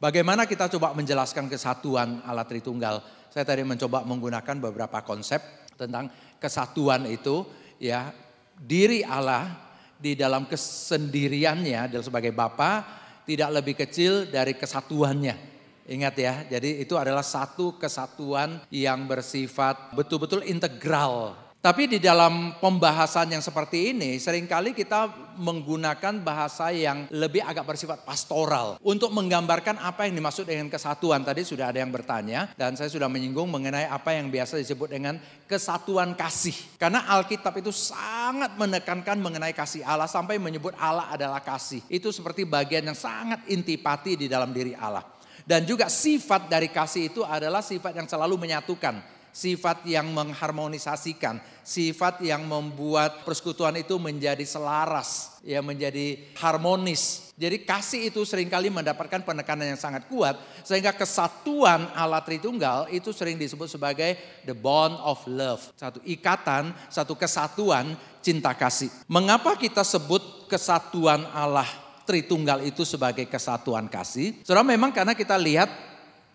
Bagaimana kita coba menjelaskan kesatuan Allah Tritunggal? Saya tadi mencoba menggunakan beberapa konsep tentang kesatuan itu, ya, diri Allah di dalam kesendiriannya sebagai Bapa tidak lebih kecil dari kesatuannya. Ingat ya, jadi itu adalah satu kesatuan yang bersifat betul-betul integral. Tapi di dalam pembahasan yang seperti ini seringkali kita menggunakan bahasa yang lebih agak bersifat pastoral untuk menggambarkan apa yang dimaksud dengan kesatuan. Tadi sudah ada yang bertanya dan saya sudah menyinggung mengenai apa yang biasa disebut dengan kesatuan kasih. Karena Alkitab itu sangat menekankan mengenai kasih Allah sampai menyebut Allah adalah kasih. Itu seperti bagian yang sangat intipati di dalam diri Allah. Dan juga sifat dari kasih itu adalah sifat yang selalu menyatukan. Sifat yang mengharmonisasikan, sifat yang membuat persekutuan itu menjadi selaras, ya, menjadi harmonis. Jadi kasih itu seringkali mendapatkan penekanan yang sangat kuat sehingga kesatuan Allah Tritunggal itu sering disebut sebagai the bond of love. Satu ikatan, satu kesatuan cinta kasih. Mengapa kita sebut kesatuan Allah Tritunggal itu sebagai kesatuan kasih? Saudara, memang karena kita lihat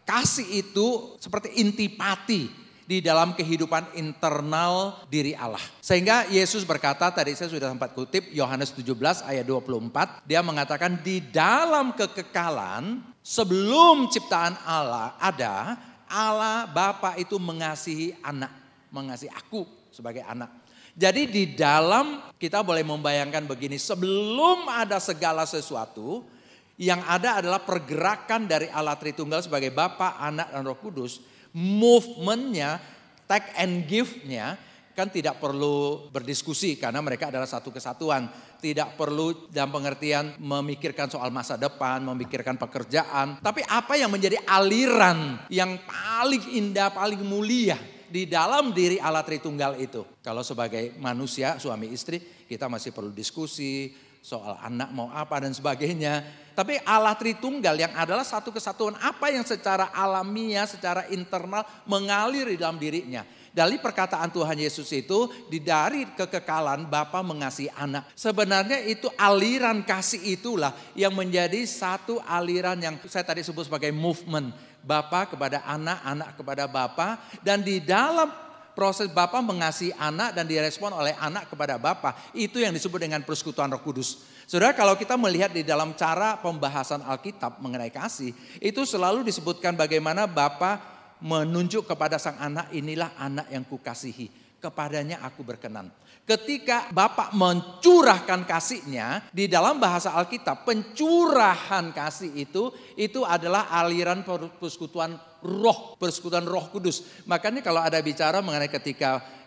kasih itu seperti intipati di dalam kehidupan internal diri Allah. Sehingga Yesus berkata, tadi saya sudah sempat kutip Yohanes 17 ayat 24. Dia mengatakan di dalam kekekalan sebelum ciptaan Allah ada, Allah Bapa itu mengasihi anak. Mengasihi aku sebagai anak. Jadi di dalam kita boleh membayangkan begini, sebelum ada segala sesuatu, yang ada adalah pergerakan dari Allah Tritunggal sebagai Bapa, Anak, dan Roh Kudus. Movementnya, take and give-nya kan tidak perlu berdiskusi karena mereka adalah satu kesatuan. Tidak perlu dalam pengertian memikirkan soal masa depan, memikirkan pekerjaan. Tapi apa yang menjadi aliran yang paling indah, paling mulia di dalam diri Allah Tritunggal itu. Kalau sebagai manusia, suami istri, kita masih perlu diskusi soal anak mau apa dan sebagainya. Tapi Allah Tritunggal yang adalah satu kesatuan, apa yang secara alamiah, secara internal mengalir di dalam dirinya. Dari perkataan Tuhan Yesus itu, dari kekekalan Bapa mengasihi anak. Sebenarnya itu aliran kasih itulah yang menjadi satu aliran yang saya tadi sebut sebagai movement. Bapa kepada anak, anak kepada Bapa. Dan di dalam proses Bapa mengasihi anak dan direspon oleh anak kepada Bapa, itu yang disebut dengan persekutuan Roh Kudus. Saudara, kalau kita melihat di dalam cara pembahasan Alkitab mengenai kasih, itu selalu disebutkan bagaimana Bapa menunjuk kepada sang anak, inilah anak yang kukasihi, kepadanya aku berkenan. Ketika Bapa mencurahkan kasihnya, di dalam bahasa Alkitab, pencurahan kasih itu adalah aliran persekutuan Roh Kudus. Makanya kalau ada bicara mengenai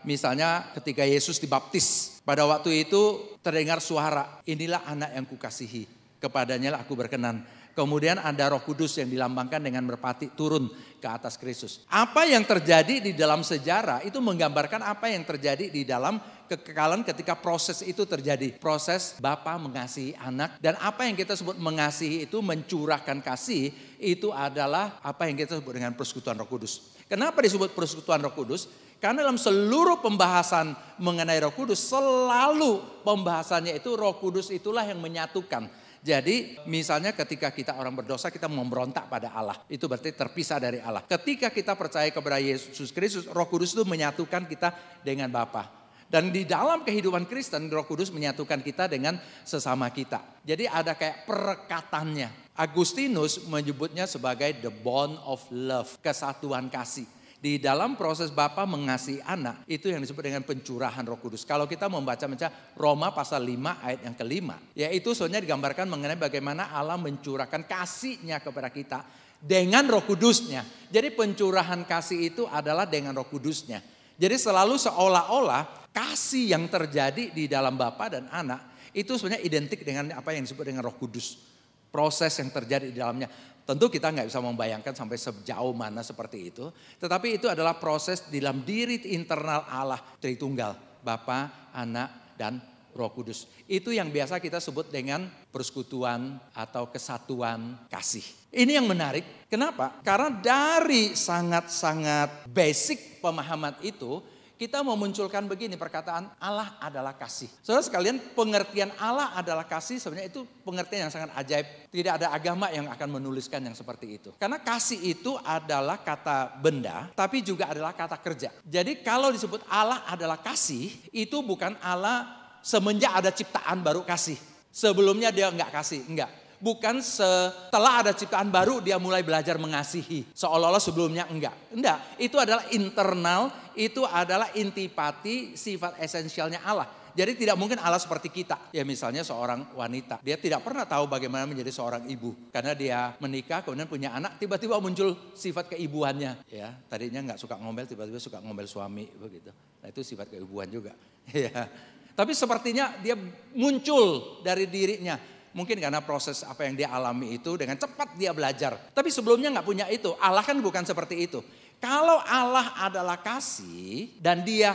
misalnya ketika Yesus dibaptis, pada waktu itu terdengar suara, inilah anak yang kukasihi, kepadanya lah aku berkenan. Kemudian ada Roh Kudus yang dilambangkan dengan merpati turun ke atas Kristus. Apa yang terjadi di dalam sejarah itu menggambarkan apa yang terjadi di dalam kekekalan ketika proses itu terjadi. Proses Bapa mengasihi anak, dan apa yang kita sebut mengasihi itu mencurahkan kasih, itu adalah apa yang kita sebut dengan persekutuan Roh Kudus. Kenapa disebut persekutuan Roh Kudus? Karena dalam seluruh pembahasan mengenai Roh Kudus, selalu pembahasannya itu Roh Kudus itulah yang menyatukan. Jadi misalnya ketika kita orang berdosa, kita memberontak pada Allah. Itu berarti terpisah dari Allah. Ketika kita percaya kepada Yesus Kristus, Roh Kudus itu menyatukan kita dengan Bapa. Dan di dalam kehidupan Kristen, Roh Kudus menyatukan kita dengan sesama kita. Jadi ada kayak perekatannya. Agustinus menyebutnya sebagai the bond of love, kesatuan kasih. Di dalam proses Bapa mengasihi anak, itu yang disebut dengan pencurahan Roh Kudus. Kalau kita membaca Roma pasal 5 ayat yang kelima, yaitu sebenarnya digambarkan mengenai bagaimana Allah mencurahkan kasih-Nya kepada kita dengan Roh Kudus-Nya. Jadi pencurahan kasih itu adalah dengan Roh Kudus-Nya. Jadi selalu seolah-olah kasih yang terjadi di dalam Bapa dan anak itu sebenarnya identik dengan apa yang disebut dengan Roh Kudus. Proses yang terjadi di dalamnya. Tentu kita nggak bisa membayangkan sampai sejauh mana seperti itu. Tetapi itu adalah proses di dalam diri internal Allah Tritunggal. Bapa, Anak, dan Roh Kudus. Itu yang biasa kita sebut dengan persekutuan atau kesatuan kasih. Ini yang menarik. Kenapa? Karena dari sangat-sangat basic pemahaman itu, kita memunculkan begini perkataan Allah adalah kasih. Saudara sekalian, pengertian Allah adalah kasih sebenarnya itu pengertian yang sangat ajaib. Tidak ada agama yang akan menuliskan yang seperti itu. Karena kasih itu adalah kata benda, tapi juga adalah kata kerja. Jadi kalau disebut Allah adalah kasih, itu bukan Allah semenjak ada ciptaan baru kasih. Sebelumnya dia enggak kasih, enggak. Bukan setelah ada ciptaan baru dia mulai belajar mengasihi. Seolah-olah sebelumnya enggak. Enggak, itu adalah internal, itu adalah intipati sifat esensialnya Allah. Jadi tidak mungkin Allah seperti kita. Ya misalnya seorang wanita, dia tidak pernah tahu bagaimana menjadi seorang ibu. Karena dia menikah kemudian punya anak, tiba-tiba muncul sifat keibuannya. Ya, tadinya enggak suka ngomel, tiba-tiba suka ngomel suami begitu. Nah itu sifat keibuan juga. Ya. Tapi sepertinya dia muncul dari dirinya. Mungkin karena proses apa yang dia alami itu dengan cepat dia belajar. Tapi sebelumnya nggak punya itu. Allah kan bukan seperti itu. Kalau Allah adalah kasih dan dia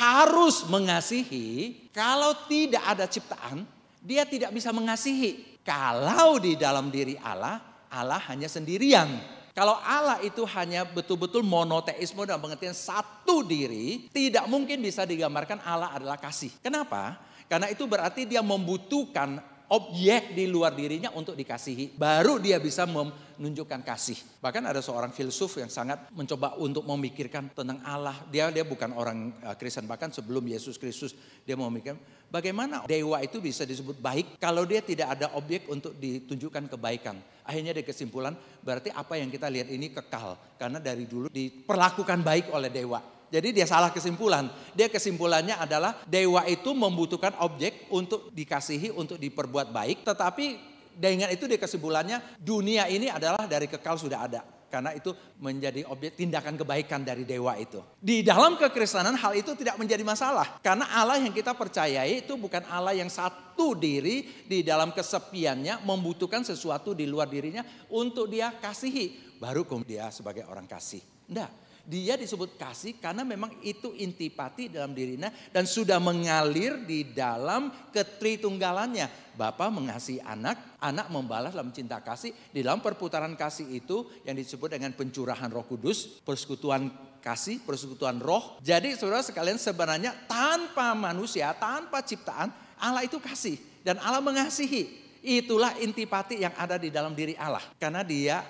harus mengasihi. Kalau tidak ada ciptaan, dia tidak bisa mengasihi. Kalau di dalam diri Allah, Allah hanya sendirian. Kalau Allah itu hanya betul-betul monoteisme dalam pengertian satu diri, tidak mungkin bisa digambarkan Allah adalah kasih. Kenapa? Karena itu berarti dia membutuhkan objek di luar dirinya untuk dikasihi. Baru dia bisa menunjukkan kasih. Bahkan ada seorang filsuf yang sangat mencoba untuk memikirkan tentang Allah. Dia bukan orang Kristen. Bahkan sebelum Yesus Kristus dia memikirkan bagaimana dewa itu bisa disebut baik kalau dia tidak ada objek untuk ditunjukkan kebaikan. Akhirnya dia kesimpulan berarti apa yang kita lihat ini kekal. Karena dari dulu diperlakukan baik oleh dewa. Jadi dia salah kesimpulan. Dia kesimpulannya adalah dewa itu membutuhkan objek untuk dikasihi, untuk diperbuat baik. Tetapi dengan itu dia kesimpulannya dunia ini adalah dari kekal sudah ada. Karena itu menjadi objek tindakan kebaikan dari dewa itu. Di dalam kekristenan hal itu tidak menjadi masalah. Karena Allah yang kita percayai itu bukan Allah yang satu diri di dalam kesepiannya membutuhkan sesuatu di luar dirinya untuk dia kasihi. Baru dia sebagai orang kasih. Enggak. Dia disebut kasih karena memang itu intipati dalam dirinya dan sudah mengalir di dalam ketritunggalannya. Bapa mengasihi anak, anak membalas dalam cinta kasih. Di dalam perputaran kasih itu yang disebut dengan pencurahan Roh Kudus, persekutuan kasih, persekutuan roh. Jadi saudara sekalian sebenarnya tanpa manusia, tanpa ciptaan, Allah itu kasih dan Allah mengasihi. Itulah intipati yang ada di dalam diri Allah. Karena dia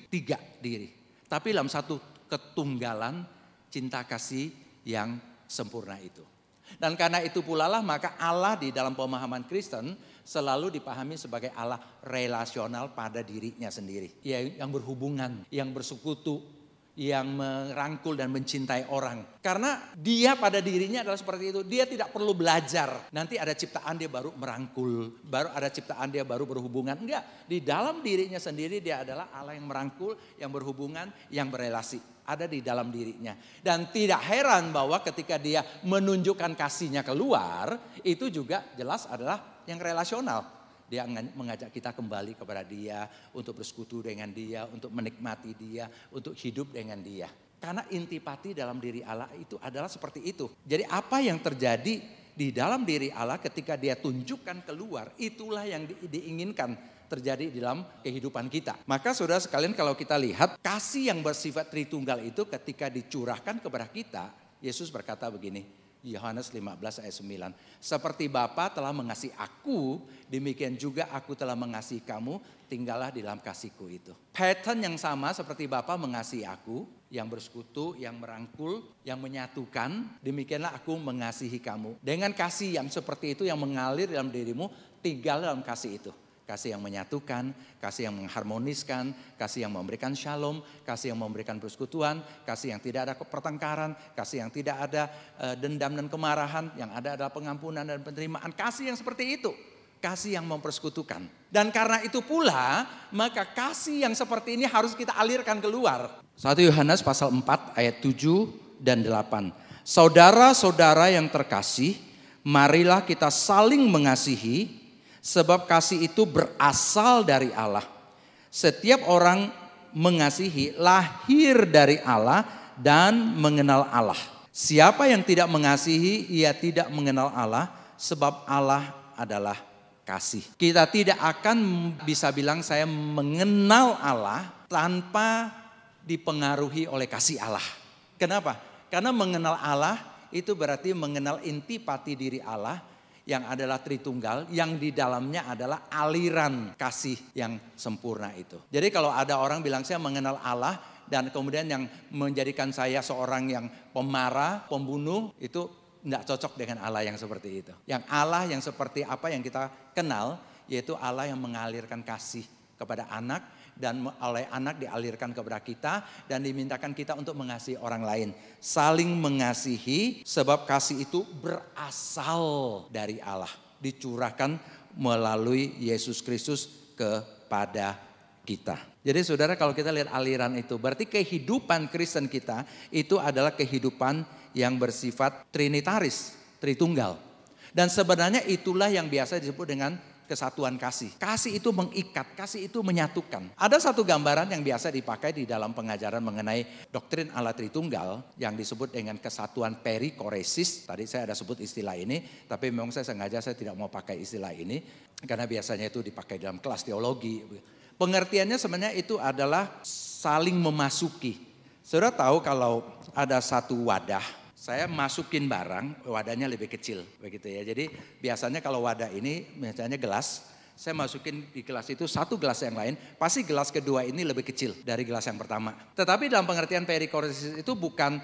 tiga diri. Tapi dalam satu ketunggalan cinta kasih yang sempurna itu. Dan karena itu pula lah maka Allah di dalam pemahaman Kristen selalu dipahami sebagai Allah relasional pada dirinya sendiri. Yang berhubungan, yang bersekutu, yang merangkul dan mencintai orang. Karena dia pada dirinya adalah seperti itu. Dia tidak perlu belajar. Nanti ada ciptaan dia baru merangkul. Baru ada ciptaan dia baru berhubungan. Enggak. Di dalam dirinya sendiri dia adalah Allah yang merangkul, yang berhubungan, yang berelasi. Ada di dalam dirinya. Dan tidak heran bahwa ketika dia menunjukkan kasihnya keluar. Itu juga jelas adalah yang relasional. Dia mengajak kita kembali kepada dia, untuk bersekutu dengan dia, untuk menikmati dia, untuk hidup dengan dia. Karena intipati dalam diri Allah itu adalah seperti itu. Jadi apa yang terjadi di dalam diri Allah ketika dia tunjukkan keluar, itulah yang diinginkan terjadi di dalam kehidupan kita. Maka saudara sekalian kalau kita lihat kasih yang bersifat Tritunggal itu ketika dicurahkan kepada kita, Yesus berkata begini. Yohanes 15 ayat 9. Seperti Bapa telah mengasihi aku, demikian juga aku telah mengasihi kamu, tinggallah di dalam kasihku itu. Pattern yang sama seperti Bapa mengasihi aku, yang bersekutu, yang merangkul, yang menyatukan, demikianlah aku mengasihi kamu. Dengan kasih yang seperti itu yang mengalir dalam dirimu, tinggal dalam kasih itu. Kasih yang menyatukan, kasih yang mengharmoniskan, kasih yang memberikan shalom, kasih yang memberikan persekutuan, kasih yang tidak ada pertengkaran, kasih yang tidak ada dendam dan kemarahan, yang ada adalah pengampunan dan penerimaan. Kasih yang seperti itu, kasih yang mempersekutukan. Dan karena itu pula, maka kasih yang seperti ini harus kita alirkan keluar. 1 Yohanes pasal 4 ayat 7 dan 8. Saudara-saudara yang terkasih, marilah kita saling mengasihi, sebab kasih itu berasal dari Allah. Setiap orang mengasihi lahir dari Allah dan mengenal Allah. Siapa yang tidak mengasihi, ia tidak mengenal Allah, sebab Allah adalah kasih. Kita tidak akan bisa bilang saya mengenal Allah tanpa dipengaruhi oleh kasih Allah. Kenapa? Karena mengenal Allah itu berarti mengenal intipati diri Allah yang adalah Tritunggal, yang di dalamnya adalah aliran kasih yang sempurna itu. Jadi kalau ada orang bilang saya mengenal Allah dan kemudian yang menjadikan saya seorang yang pemarah, pembunuh, itu tidak cocok dengan Allah yang seperti itu. Yang Allah yang seperti apa yang kita kenal, yaitu Allah yang mengalirkan kasih kepada anak, dan oleh anak dialirkan kepada kita, dan dimintakan kita untuk mengasihi orang lain. Saling mengasihi sebab kasih itu berasal dari Allah. Dicurahkan melalui Yesus Kristus kepada kita. Jadi saudara, kalau kita lihat aliran itu, berarti kehidupan Kristen kita itu adalah kehidupan yang bersifat trinitaris, Tritunggal. Dan sebenarnya itulah yang biasa disebut dengan kesatuan kasih. Kasih itu mengikat, kasih itu menyatukan. Ada satu gambaran yang biasa dipakai di dalam pengajaran mengenai doktrin Allah Tritunggal yang disebut dengan kesatuan perikoresis. Tadi saya ada sebut istilah ini, tapi memang saya sengaja saya tidak mau pakai istilah ini karena biasanya itu dipakai dalam kelas teologi. Pengertiannya sebenarnya itu adalah saling memasuki. Saudara tahu kalau ada satu wadah, saya masukin barang, wadahnya lebih kecil begitu ya. Jadi biasanya kalau wadah ini misalnya gelas, saya masukin di gelas itu satu gelas yang lain, pasti gelas kedua ini lebih kecil dari gelas yang pertama. Tetapi dalam pengertian perikoresis itu bukan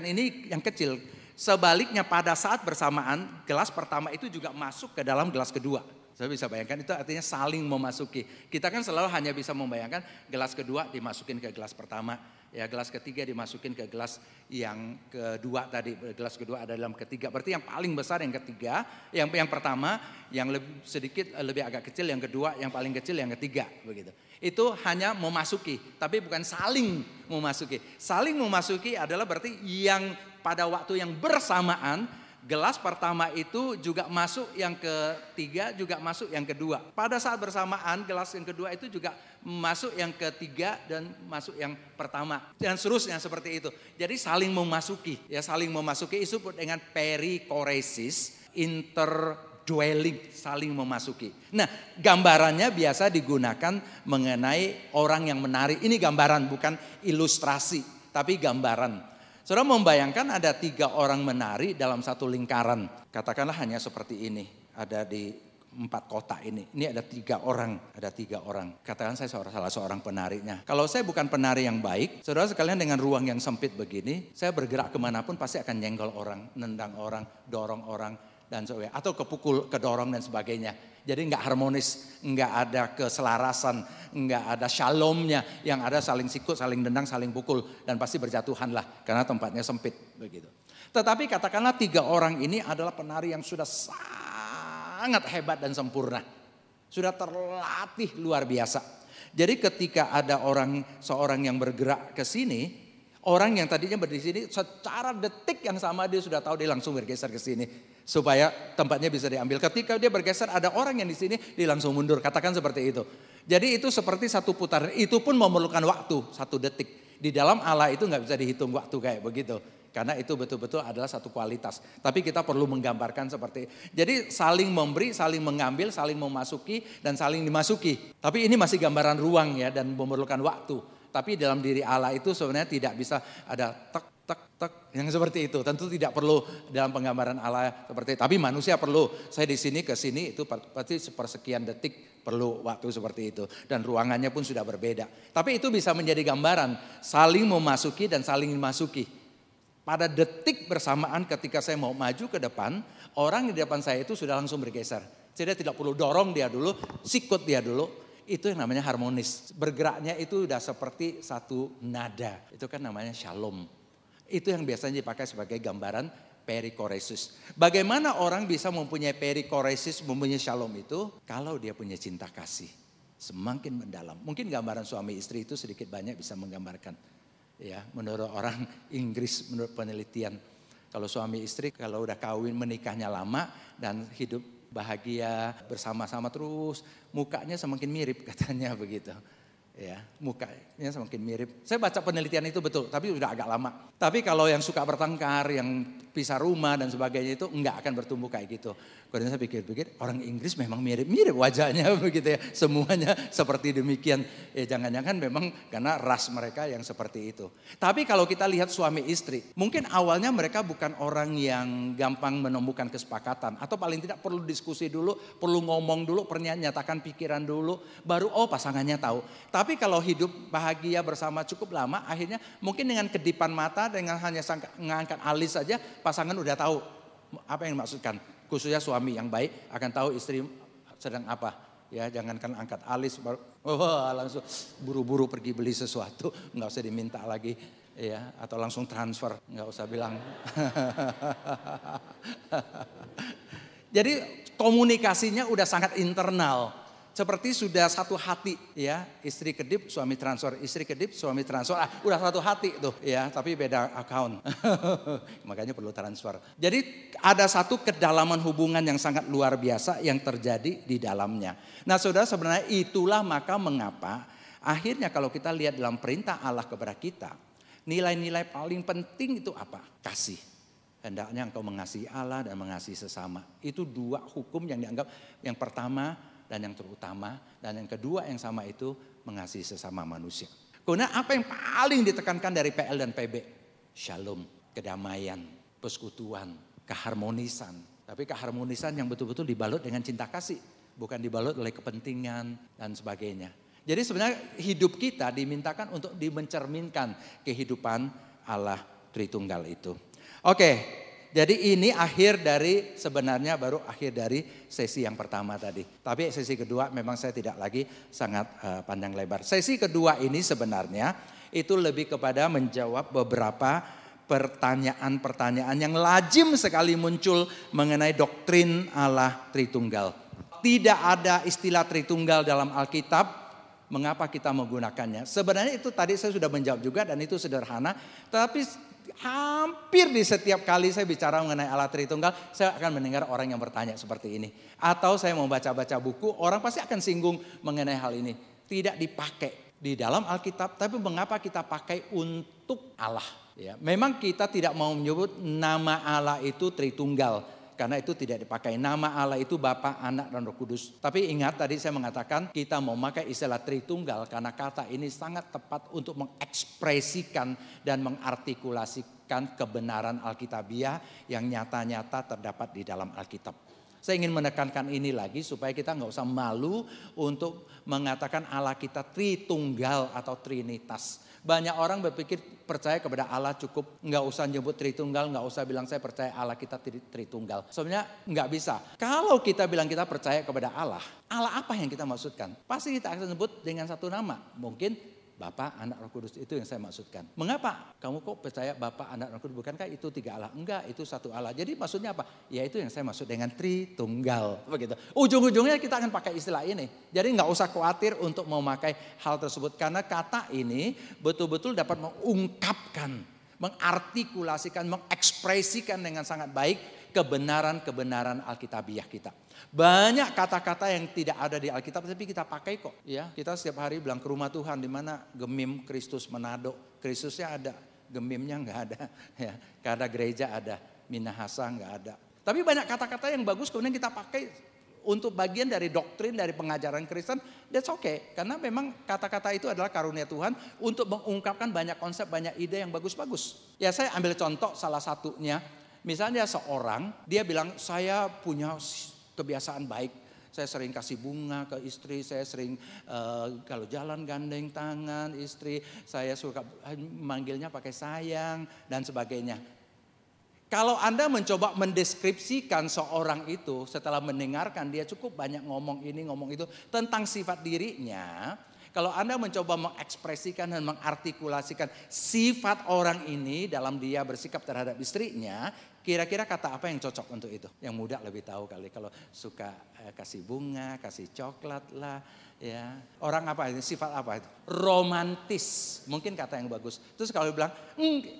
ini yang kecil. Sebaliknya pada saat bersamaan gelas pertama itu juga masuk ke dalam gelas kedua. Saya bisa bayangkan itu artinya saling memasuki. Kita kan selalu hanya bisa membayangkan gelas kedua dimasukin ke gelas pertama. Ya, gelas ketiga dimasukin ke gelas yang kedua tadi. Gelas kedua ada dalam ketiga. Berarti yang paling besar yang ketiga. Yang pertama yang lebih agak kecil. Yang kedua yang paling kecil yang ketiga. Begitu. Itu hanya memasuki. Tapi bukan saling memasuki. Saling memasuki adalah berarti yang pada waktu yang bersamaan gelas pertama itu juga masuk yang ketiga, juga masuk yang kedua. Pada saat bersamaan gelas yang kedua itu juga masuk yang ketiga dan masuk yang pertama. Dan seterusnya seperti itu. Jadi saling memasuki. Ya, saling memasuki itu disebut dengan perikoresis, interdwelling, saling memasuki. Nah, gambarannya biasa digunakan mengenai orang yang menari. Ini gambaran bukan ilustrasi, tapi gambaran. Saudara membayangkan ada 3 orang menari dalam satu lingkaran. Katakanlah hanya seperti ini. Ada di 4 kota ini. Ini ada 3 orang. Ada 3 orang. Katakan saya salah seorang penarinya. Kalau saya bukan penari yang baik, saudara sekalian dengan ruang yang sempit begini, saya bergerak kemanapun pasti akan nyenggol orang, nendang orang, dorong orang, dan sebagainya. Atau kepukul, kedorong dan sebagainya. Jadi nggak harmonis, nggak ada keselarasan, nggak ada shalomnya. Yang ada saling sikut, saling dendang, saling pukul. Dan pasti berjatuhan lah karena tempatnya sempit begitu. Tetapi katakanlah 3 orang ini adalah penari yang sudah sangat hebat dan sempurna. Sudah terlatih luar biasa. Jadi ketika ada seorang yang bergerak ke sini, orang yang tadinya berdiri di sini secara detik yang sama dia sudah tahu dia langsung bergeser ke sini. Supaya tempatnya bisa diambil. Ketika dia bergeser ada orang yang di sini dia langsung mundur. Katakan seperti itu. Jadi itu seperti satu putaran. Itu pun memerlukan waktu 1 detik. Di dalam Allah itu nggak bisa dihitung waktu kayak begitu. Karena itu betul-betul adalah satu kualitas. Tapi kita perlu menggambarkan seperti. Jadi saling memberi, saling mengambil, saling memasuki dan saling dimasuki. Tapi ini masih gambaran ruang ya dan memerlukan waktu. Tapi dalam diri Allah itu sebenarnya tidak bisa ada tek yang seperti itu. Tentu tidak perlu dalam penggambaran Allah seperti itu. Tapi manusia perlu. Saya di sini ke sini itu pasti sepersekian detik perlu waktu seperti itu. Dan ruangannya pun sudah berbeda. Tapi itu bisa menjadi gambaran saling memasuki dan saling dimasuki. Pada detik bersamaan ketika saya mau maju ke depan, orang di depan saya itu sudah langsung bergeser. Saya tidak perlu dorong dia dulu, sikut dia dulu. Itu yang namanya harmonis. Bergeraknya itu sudah seperti satu nada. Itu kan namanya shalom. Itu yang biasanya dipakai sebagai gambaran perikoresis. Bagaimana orang bisa mempunyai perikoresis, mempunyai shalom itu? Kalau dia punya cinta kasih. Semakin mendalam. Mungkin gambaran suami istri itu sedikit banyak bisa menggambarkan. Ya, menurut orang Inggris, menurut penelitian. Kalau suami istri, kalau udah kawin menikahnya lama dan hidup bahagia bersama-sama terus. Mukanya semakin mirip katanya begitu. Ya, mukanya semakin mirip. Saya baca penelitian itu betul, tapi sudah agak lama. Tapi kalau yang suka bertengkar, yang pisah rumah dan sebagainya itu enggak akan bertumbuh kayak gitu. Kemudian saya pikir-pikir orang Inggris memang mirip-mirip wajahnya begitu ya. Semuanya seperti demikian. Jangan-jangan memang karena ras mereka yang seperti itu. Tapi kalau kita lihat suami istri, mungkin awalnya mereka bukan orang yang gampang menemukan kesepakatan. Atau paling tidak perlu diskusi dulu, perlu ngomong dulu, pernah nyatakan pikiran dulu. Baru pasangannya tahu. Tapi kalau hidup bahagia bersama cukup lama, akhirnya mungkin dengan kedipan mata, dengan hanya mengangkat alis saja, pasangan udah tahu apa yang dimaksudkan. Khususnya suami yang baik akan tahu istri sedang apa. Ya, jangankan angkat alis baru langsung buru-buru pergi beli sesuatu, nggak usah diminta lagi. Ya, atau langsung transfer, nggak usah bilang. Jadi komunikasinya udah sangat internal. Seperti sudah satu hati ya, istri kedip suami transfer, istri kedip suami transfer, udah satu hati tuh ya, tapi beda account. Makanya perlu transfer. Jadi ada satu kedalaman hubungan yang sangat luar biasa yang terjadi di dalamnya. Nah saudara, sebenarnya itulah maka mengapa akhirnya kalau kita lihat dalam perintah Allah kepada kita, nilai-nilai paling penting itu apa? Kasih. Hendaknya engkau mengasihi Allah dan mengasihi sesama. Itu dua hukum yang dianggap yang pertama dan yang terutama, dan yang kedua yang sama itu mengasihi sesama manusia. Kemudian apa yang paling ditekankan dari PL dan PB? Shalom, kedamaian, persekutuan, keharmonisan. Tapi keharmonisan yang betul-betul dibalut dengan cinta kasih, bukan dibalut oleh kepentingan dan sebagainya. Jadi sebenarnya hidup kita dimintakan untuk dimencerminkan kehidupan Allah Tritunggal itu. Oke. Jadi ini akhir dari sebenarnya baru akhir dari sesi yang pertama tadi. Tapi sesi kedua memang saya tidak lagi sangat panjang lebar. Sesi kedua ini sebenarnya itu lebih kepada menjawab beberapa pertanyaan-pertanyaan yang lazim sekali muncul mengenai doktrin Allah Tritunggal. Tidak ada istilah Tritunggal dalam Alkitab. Mengapa kita menggunakannya? Sebenarnya itu tadi saya sudah menjawab juga dan itu sederhana. Tapi hampir di setiap kali saya bicara mengenai Allah Tritunggal, saya akan mendengar orang yang bertanya seperti ini. Atau saya mau baca-baca buku, orang pasti akan singgung mengenai hal ini. Tidak dipakai di dalam Alkitab, tapi mengapa kita pakai untuk Allah? Ya, memang kita tidak mau menyebut nama Allah itu Tritunggal. Karena itu tidak dipakai. Nama Allah itu Bapa, Anak, dan Roh Kudus. Tapi ingat tadi saya mengatakan kita mau memakai istilah Tritunggal karena kata ini sangat tepat untuk mengekspresikan dan mengartikulasikan kebenaran Alkitabiah yang nyata-nyata terdapat di dalam Alkitab. Saya ingin menekankan ini lagi supaya kita nggak usah malu untuk mengatakan Allah kita Tritunggal atau Trinitas. Banyak orang berpikir percaya kepada Allah cukup nggak usah nyebut Tritunggal, nggak usah bilang saya percaya Allah kita Tritunggal. Sebenarnya nggak bisa. Kalau kita bilang kita percaya kepada Allah, Allah apa yang kita maksudkan? Pasti kita akan sebut dengan satu nama. Mungkin Bapa, Anak, Roh Kudus, itu yang saya maksudkan. Mengapa? Kamu kok percaya Bapa, Anak, Roh Kudus? Bukankah itu tiga Allah? Enggak, itu satu Allah. Jadi maksudnya apa? Ya itu yang saya maksud dengan Tritunggal. Begitu. Ujung-ujungnya kita akan pakai istilah ini. Jadi nggak usah khawatir untuk memakai hal tersebut. Karena kata ini betul-betul dapat mengungkapkan, mengartikulasikan, mengekspresikan dengan sangat baik kebenaran-kebenaran Alkitabiah kita. Banyak kata-kata yang tidak ada di Alkitab tapi kita pakai kok. Ya, kita setiap hari bilang ke rumah Tuhan di mana Gemim Kristus Manado. Kristusnya ada, Gemimnya nggak ada. Ya, karena gereja ada, Minahasa nggak ada. Tapi banyak kata-kata yang bagus kemudian kita pakai untuk bagian dari doktrin dari pengajaran Kristen. That's okay. Karena memang kata-kata itu adalah karunia Tuhan untuk mengungkapkan banyak konsep, banyak ide yang bagus-bagus. Ya saya ambil contoh salah satunya. Misalnya seorang dia bilang saya punya kebiasaan baik. Saya sering kasih bunga ke istri, saya sering kalau jalan gandeng tangan istri, saya suka manggilnya pakai sayang dan sebagainya. Kalau Anda mencoba mendeskripsikan seorang itu setelah mendengarkan dia cukup banyak ngomong ini ngomong itu tentang sifat dirinya. Kalau Anda mencoba mengekspresikan dan mengartikulasikan sifat orang ini dalam dia bersikap terhadap istrinya, Kira-kira kata apa yang cocok untuk itu? Yang muda lebih tahu kali. Kalau suka kasih bunga, kasih coklat lah. Ya, orang apa itu? Sifat apa itu? Romantis. Mungkin kata yang bagus. Terus kalau bilang,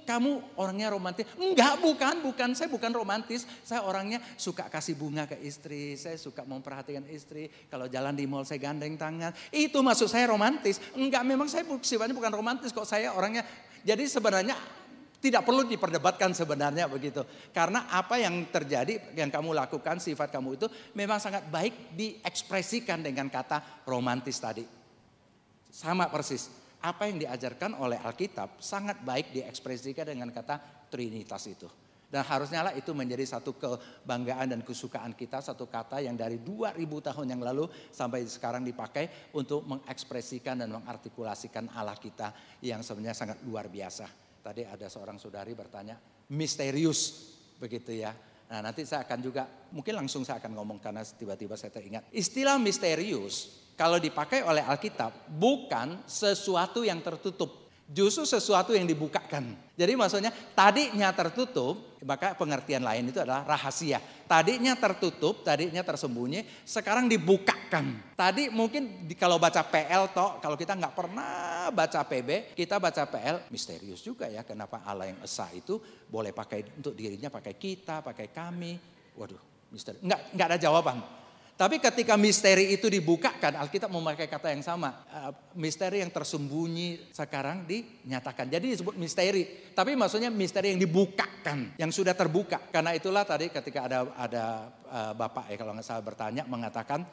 kamu orangnya romantis. Enggak, bukan. Saya bukan romantis. Saya orangnya suka kasih bunga ke istri. Saya suka memperhatikan istri. Kalau jalan di mall saya gandeng tangan. Itu maksud saya romantis. Enggak, memang saya sifatnya bukan romantis kok. Saya orangnya. Jadi sebenarnya tidak perlu diperdebatkan sebenarnya begitu. Karena apa yang terjadi, yang kamu lakukan, sifat kamu itu memang sangat baik diekspresikan dengan kata romantis tadi. Sama persis. Apa yang diajarkan oleh Alkitab sangat baik diekspresikan dengan kata Trinitas itu. Dan harusnya lah itu menjadi satu kebanggaan dan kesukaan kita. Satu kata yang dari 2000 tahun yang lalu sampai sekarang dipakai untuk mengekspresikan dan mengartikulasikan Allah kita yang sebenarnya sangat luar biasa. Tadi ada seorang saudari bertanya, misterius begitu ya. Nah nanti saya akan juga, mungkin langsung saya akan ngomong karena tiba-tiba saya teringat. Istilah misterius kalau dipakai oleh Alkitab bukan sesuatu yang tertutup. Justru sesuatu yang dibukakan. Jadi maksudnya tadinya tertutup, maka pengertian lain itu adalah rahasia. Tadinya tertutup, tadinya tersembunyi, sekarang dibukakan. Tadi mungkin kalau baca PL toh, kalau kita nggak pernah baca PB, kita baca PL, misterius juga ya. Kenapa Allah yang esa itu boleh pakai untuk dirinya, pakai kita, pakai kami. Waduh, misteri. Nggak ada jawaban. Tapi ketika misteri itu dibukakan, Alkitab memakai kata yang sama. Misteri yang tersembunyi sekarang dinyatakan. Jadi disebut misteri. Tapi maksudnya misteri yang dibukakan, yang sudah terbuka. Karena itulah tadi ketika ada Bapak kalau nggak salah bertanya mengatakan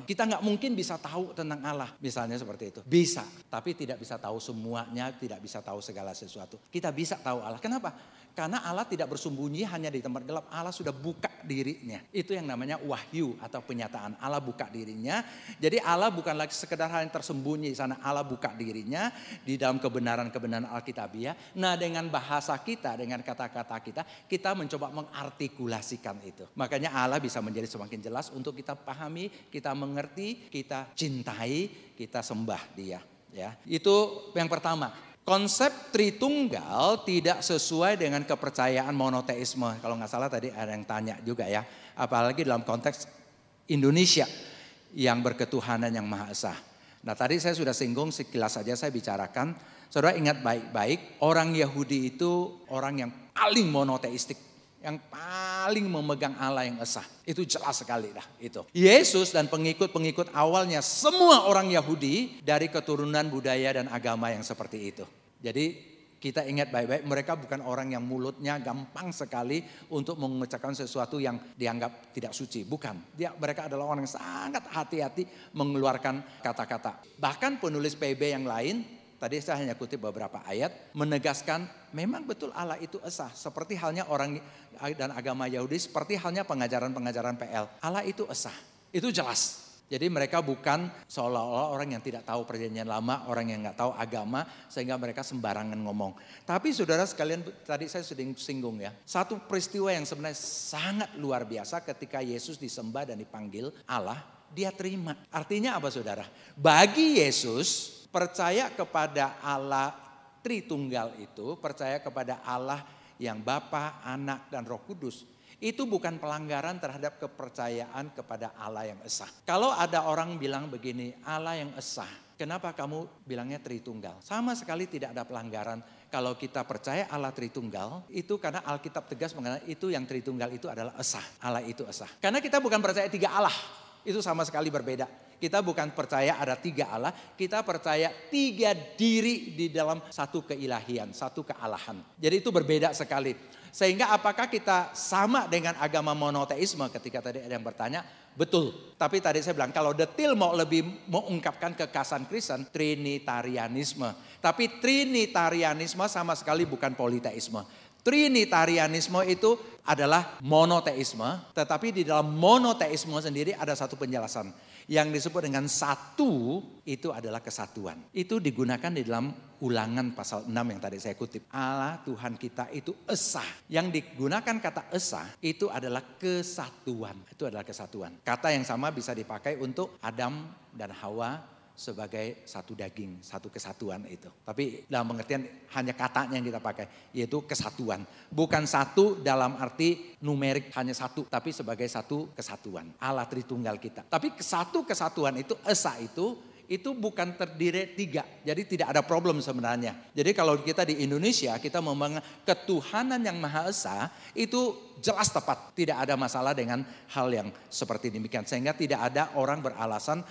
kita nggak mungkin bisa tahu tentang Allah. Misalnya seperti itu. Bisa, tapi tidak bisa tahu semuanya, tidak bisa tahu segala sesuatu. Kita bisa tahu Allah. Kenapa? Karena Allah tidak bersembunyi hanya di tempat gelap. Allah sudah buka dirinya. Itu yang namanya wahyu atau penyataan. Allah buka dirinya. Jadi Allah bukan lagi sekedar hal yang tersembunyi di sana. Allah buka dirinya di dalam kebenaran-kebenaran Alkitabiah. Nah dengan bahasa kita, dengan kata-kata kita, kita mencoba mengartikulasikan itu. Makanya Allah bisa menjadi semakin jelas untuk kita pahami, kita mengerti, kita cintai, kita sembah Dia. Ya, itu yang pertama. Konsep Tritunggal tidak sesuai dengan kepercayaan monoteisme. Kalau nggak salah tadi ada yang tanya juga ya. Apalagi dalam konteks Indonesia yang berketuhanan yang Maha Esa. Nah tadi saya sudah singgung sekilas saja saya bicarakan. Saudara ingat baik-baik orang Yahudi itu orang yang paling monoteistik. Yang paling memegang Allah yang esa. Itu jelas sekali dah itu. Yesus dan pengikut-pengikut awalnya semua orang Yahudi dari keturunan budaya dan agama yang seperti itu. Jadi kita ingat baik-baik mereka bukan orang yang mulutnya gampang sekali untuk mengucapkan sesuatu yang dianggap tidak suci. Bukan. Mereka adalah orang yang sangat hati-hati mengeluarkan kata-kata. Bahkan penulis PB yang lain, tadi saya hanya kutip beberapa ayat, menegaskan memang betul Allah itu esa. Seperti halnya orang dan agama Yahudi, seperti halnya pengajaran-pengajaran PL. Allah itu esa, itu jelas. Jadi mereka bukan seolah-olah orang yang tidak tahu perjanjian lama, orang yang nggak tahu agama, sehingga mereka sembarangan ngomong. Tapi saudara sekalian, tadi saya sudah singgung ya, satu peristiwa yang sebenarnya sangat luar biasa ketika Yesus disembah dan dipanggil Allah, dia terima. Artinya apa saudara? Bagi Yesus, percaya kepada Allah Tritunggal itu, percaya kepada Allah yang Bapa, Anak, dan Roh Kudus. Itu bukan pelanggaran terhadap kepercayaan kepada Allah yang esa. Kalau ada orang bilang begini, Allah yang esa, kenapa kamu bilangnya Tritunggal? Sama sekali tidak ada pelanggaran. Kalau kita percaya Allah Tritunggal, itu karena Alkitab tegas mengatakan itu yang Tritunggal itu adalah esa. Allah itu esa. Karena kita bukan percaya tiga Allah. Itu sama sekali berbeda. Kita bukan percaya ada tiga Allah, kita percaya tiga diri di dalam satu keilahian, satu kealahan. Jadi itu berbeda sekali. Sehingga apakah kita sama dengan agama monoteisme ketika tadi ada yang bertanya? Betul. Tapi tadi saya bilang kalau detil mau lebih mengungkapkan kekasan Kristen, Trinitarianisme. Tapi Trinitarianisme sama sekali bukan politeisme. Trinitarianisme itu adalah monoteisme, tetapi di dalam monoteisme sendiri ada satu penjelasan. Yang disebut dengan satu itu adalah kesatuan. Itu digunakan di dalam Ulangan pasal 6 yang tadi saya kutip. Allah Tuhan kita itu esa. Yang digunakan kata esa itu adalah kesatuan. Itu adalah kesatuan. Kata yang sama bisa dipakai untuk Adam dan Hawa sebagai satu daging, satu kesatuan itu. Tapi dalam pengertian hanya katanya yang kita pakai, yaitu kesatuan. Bukan satu dalam arti numerik hanya satu, tapi sebagai satu kesatuan. Allah Tritunggal kita. Tapi satu kesatuan itu, esa itu bukan terdiri tiga. Jadi tidak ada problem sebenarnya. Jadi kalau kita di Indonesia, kita membangun ketuhanan yang Maha Esa, itu jelas tepat. Tidak ada masalah dengan hal yang seperti demikian. Sehingga tidak ada orang beralasan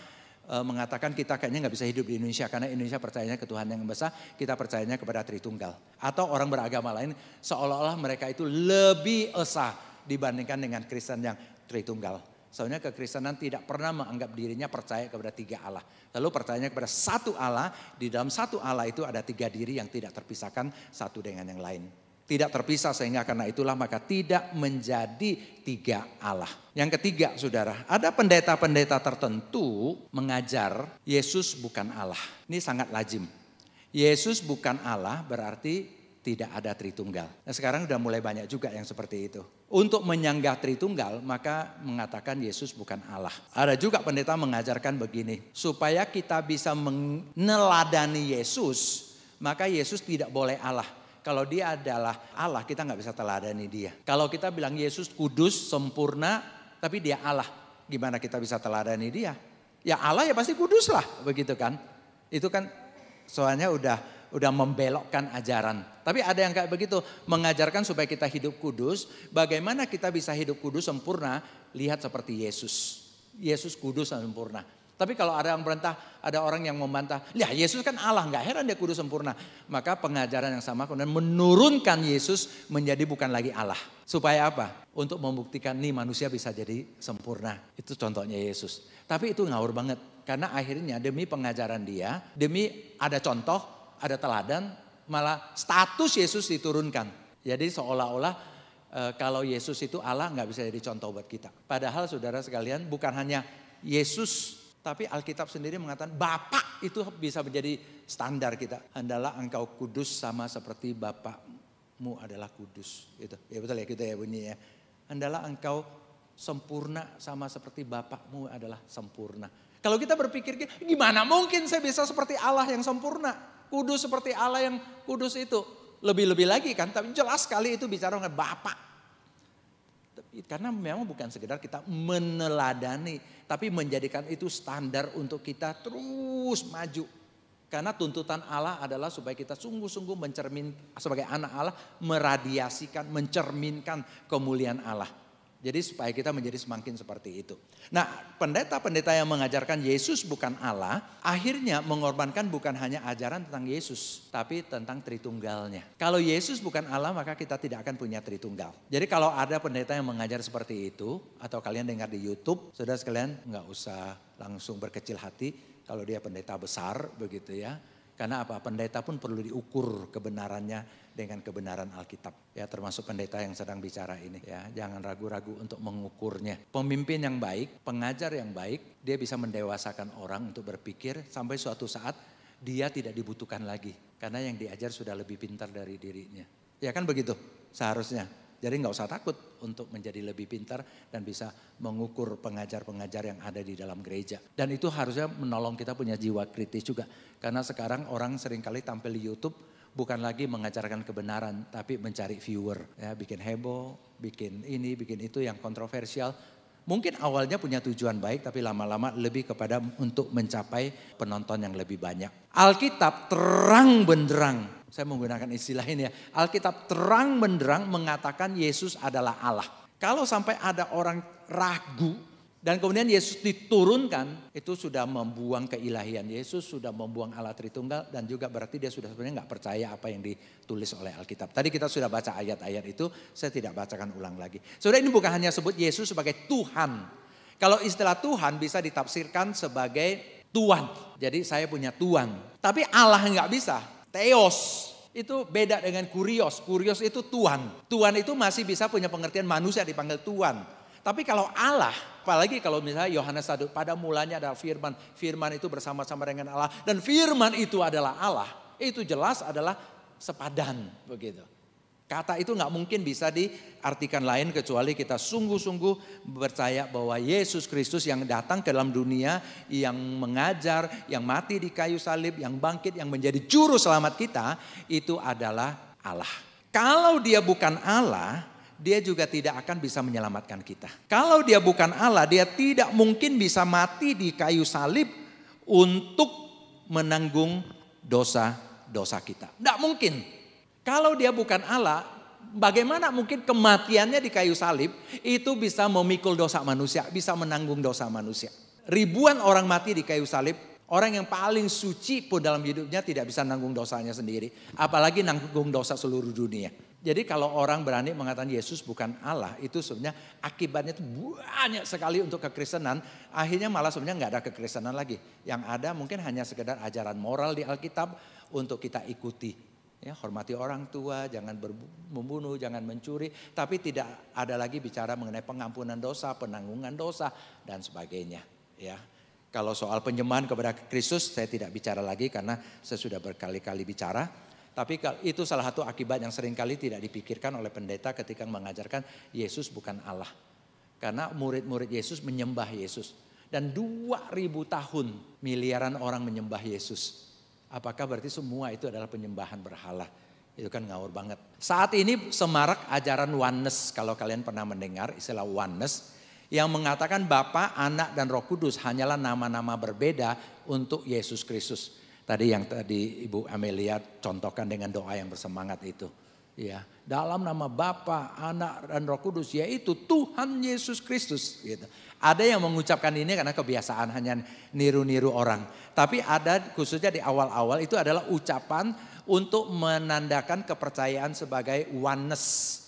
mengatakan kita kayaknya nggak bisa hidup di Indonesia karena Indonesia percayanya ke Tuhan yang besar, kita percayanya kepada Tritunggal. Atau orang beragama lain seolah-olah mereka itu lebih esa dibandingkan dengan Kristen yang Tritunggal. Soalnya kekristenan tidak pernah menganggap dirinya percaya kepada tiga Allah. Lalu percayanya kepada satu Allah, di dalam satu Allah itu ada tiga diri yang tidak terpisahkan satu dengan yang lain. Tidak terpisah sehingga karena itulah maka tidak menjadi tiga Allah. Yang ketiga saudara, ada pendeta-pendeta tertentu mengajar Yesus bukan Allah. Ini sangat lazim. Yesus bukan Allah berarti tidak ada Tritunggal. Nah sekarang sudah mulai banyak juga yang seperti itu. Untuk menyanggah Tritunggal maka mengatakan Yesus bukan Allah. Ada juga pendeta mengajarkan begini. Supaya kita bisa meneladani Yesus maka Yesus tidak boleh Allah. Kalau dia adalah Allah kita gak bisa teladani dia. Kalau kita bilang Yesus kudus, sempurna tapi dia Allah. Gimana kita bisa teladani dia? Ya Allah ya pasti kudus lah begitu kan. Itu kan soalnya udah membelokkan ajaran. Tapi ada yang kayak begitu, mengajarkan supaya kita hidup kudus. Bagaimana kita bisa hidup kudus sempurna? Lihat seperti Yesus. Yesus kudus dan sempurna. Tapi kalau ada yang berantah, ada orang yang membantah, ya Yesus kan Allah, gak heran dia kudus sempurna. Maka pengajaran yang sama kemudian menurunkan Yesus menjadi bukan lagi Allah. Supaya apa? Untuk membuktikan nih manusia bisa jadi sempurna. Itu contohnya Yesus. Tapi itu ngawur banget. Karena akhirnya demi pengajaran dia, demi ada contoh, ada teladan, malah status Yesus diturunkan. Jadi seolah-olah kalau Yesus itu Allah gak bisa jadi contoh buat kita. Padahal saudara sekalian bukan hanya Yesus, tapi Alkitab sendiri mengatakan Bapa itu bisa menjadi standar kita. Hendalah engkau kudus sama seperti Bapakmu adalah kudus. Gitu. Ya betul ya gitu ya bunyinya. Hendalah engkau sempurna sama seperti Bapakmu adalah sempurna. Kalau kita berpikir gimana mungkin saya bisa seperti Allah yang sempurna. Kudus seperti Allah yang kudus itu. Lebih-lebih lagi kan. Tapi jelas sekali itu bicara dengan Bapa. Karena memang bukan sekedar kita meneladani. Tapi menjadikan itu standar untuk kita terus maju. Karena tuntutan Allah adalah supaya kita sungguh-sungguh sebagai anak Allah meradiasikan, mencerminkan kemuliaan Allah. Jadi supaya kita menjadi semakin seperti itu. Nah pendeta-pendeta yang mengajarkan Yesus bukan Allah, akhirnya mengorbankan bukan hanya ajaran tentang Yesus, tapi tentang Tritunggalnya. Kalau Yesus bukan Allah maka kita tidak akan punya Tritunggal. Jadi kalau ada pendeta yang mengajar seperti itu, atau kalian dengar di YouTube, saudara sekalian nggak usah langsung berkecil hati kalau dia pendeta besar begitu ya. Karena apa? Pendeta pun perlu diukur kebenarannya dengan kebenaran Alkitab. Ya termasuk pendeta yang sedang bicara ini. Ya jangan ragu-ragu untuk mengukurnya. Pemimpin yang baik, pengajar yang baik, dia bisa mendewasakan orang untuk berpikir sampai suatu saat dia tidak dibutuhkan lagi. Karena yang diajar sudah lebih pintar dari dirinya. Ya kan begitu seharusnya. Jadi gak usah takut untuk menjadi lebih pintar dan bisa mengukur pengajar-pengajar yang ada di dalam gereja. Dan itu harusnya menolong kita punya jiwa kritis juga. Karena sekarang orang seringkali tampil di YouTube bukan lagi mengajarkan kebenaran tapi mencari viewer. Ya, bikin heboh, bikin ini, bikin itu yang kontroversial. Mungkin awalnya punya tujuan baik tapi lama-lama lebih kepada untuk mencapai penonton yang lebih banyak. Alkitab terang benderang. Saya menggunakan istilah ini ya. Alkitab terang benderang mengatakan Yesus adalah Allah. Kalau sampai ada orang ragu dan kemudian Yesus diturunkan, itu sudah membuang keilahian Yesus, sudah membuang Allah Tritunggal dan juga berarti dia sudah sebenarnya nggak percaya apa yang ditulis oleh Alkitab. Tadi kita sudah baca ayat-ayat itu, saya tidak bacakan ulang lagi. Saudara ini bukan hanya sebut Yesus sebagai Tuhan. Kalau istilah Tuhan bisa ditafsirkan sebagai Tuan. Jadi saya punya Tuan. Tapi Allah nggak bisa. Theos itu beda dengan kurios. Kurios itu Tuhan. Tuhan itu masih bisa punya pengertian manusia dipanggil Tuhan. Tapi kalau Allah, apalagi kalau misalnya Yohanes 1, pada mulanya ada firman. Firman itu bersama-sama dengan Allah. Dan firman itu adalah Allah. Itu jelas adalah sepadan begitu. Kata itu nggak mungkin bisa diartikan lain kecuali kita sungguh-sungguh percaya bahwa Yesus Kristus yang datang ke dalam dunia, yang mengajar, yang mati di kayu salib, yang bangkit, yang menjadi juru selamat kita, itu adalah Allah. Kalau dia bukan Allah, dia juga tidak akan bisa menyelamatkan kita. Kalau dia bukan Allah, dia tidak mungkin bisa mati di kayu salib untuk menanggung dosa-dosa kita. Tidak mungkin. Kalau dia bukan Allah, bagaimana mungkin kematiannya di kayu salib itu bisa memikul dosa manusia, bisa menanggung dosa manusia. Ribuan orang mati di kayu salib, orang yang paling suci pun dalam hidupnya tidak bisa nanggung dosanya sendiri. Apalagi nanggung dosa seluruh dunia. Jadi kalau orang berani mengatakan Yesus bukan Allah, itu sebenarnya akibatnya itu banyak sekali untuk kekristenan. Akhirnya malah sebenarnya nggak ada kekristenan lagi. Yang ada mungkin hanya sekedar ajaran moral di Alkitab untuk kita ikuti. Ya, hormati orang tua, jangan membunuh, jangan mencuri. Tapi tidak ada lagi bicara mengenai pengampunan dosa, penanggungan dosa, dan sebagainya. Ya, kalau soal penyembahan kepada Kristus saya tidak bicara lagi karena saya sudah berkali-kali bicara. Tapi itu salah satu akibat yang seringkali tidak dipikirkan oleh pendeta ketika mengajarkan Yesus bukan Allah. Karena murid-murid Yesus menyembah Yesus. Dan 2000 tahun miliaran orang menyembah Yesus. Apakah berarti semua itu adalah penyembahan berhala? Itu kan ngawur banget. Saat ini semarak ajaran oneness, kalau kalian pernah mendengar istilah oneness, yang mengatakan Bapa, Anak, dan Roh Kudus hanyalah nama-nama berbeda untuk Yesus Kristus. Tadi Ibu Amelia contohkan dengan doa yang bersemangat itu. Ya, dalam nama Bapa, Anak, dan Roh Kudus, yaitu Tuhan Yesus Kristus. Gitu. Ada yang mengucapkan ini karena kebiasaan hanya niru-niru orang. Tapi ada khususnya di awal-awal itu adalah ucapan untuk menandakan kepercayaan sebagai oneness.